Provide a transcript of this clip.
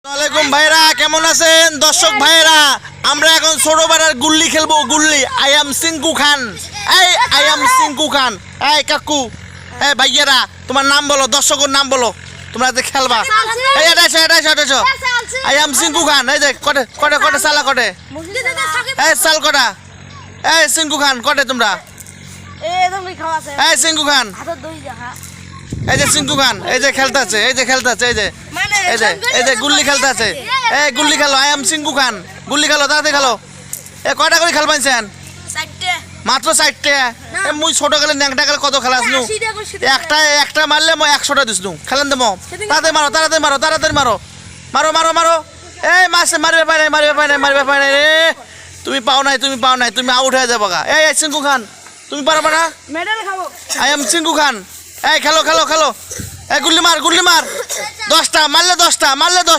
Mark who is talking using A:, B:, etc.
A: আসসালামাইকুম ভাইরা, কেমন আছেন দর্শক ভাইরা? আমরা এখন ছোট বেড়ার গুল্লি খেলবো। গুল্লি। I am Sinku Khan. I am Sinku Khan. কাকু, ভাইয়েরা, তোমার নাম বলো, দর্শকের নাম বলো, তোমরা যে খেলবা। এটা আই এম সিঙ্কু খান। এই যে কটে কটে কটে সালা কটে, সাল কটা, সিঙ্কু খান কটে তোমরা। সিঙ্কু খান, এই যে সিঙ্কু খান, এই যে খেলতেছে, এই যে খেলতেছে, এই যে এই যে গুল্লি খেলতেছে। গুল্লি খেলো। আই এম সিঙ্কু খান। গুল্লি খেলো, তাড়াতাড়ি খেলো। কয়টা করে খেলবাইছেন? মাত্র 4টে। মুই ছোট গেলে ন্যাংটা গেলে কত খেলাস নু? একটা মারলে মই 100টা দিস নু। খেলেন দেবো। তাড়াতাড়ি মারো, তাড়াতাড়ি মারো, তাড়াতাড়ি মারো, মারো মারো মারো। এই মাসে মারবে পাই নাই, মারবে পাই নাই, মারবে পাই নাই রে। তুমি পাও নাই, তুমি পাও নাই, তুমি আউট হয়ে যাবো গা। এই সিঙ্কু খান, তুমি পারবা না? আই এম সিঙ্কু খান। খেলো খেলো খেলো। গুল্লি মার, গুল্লি মার। 10টা মারলে 10টা, মারলে 10টা।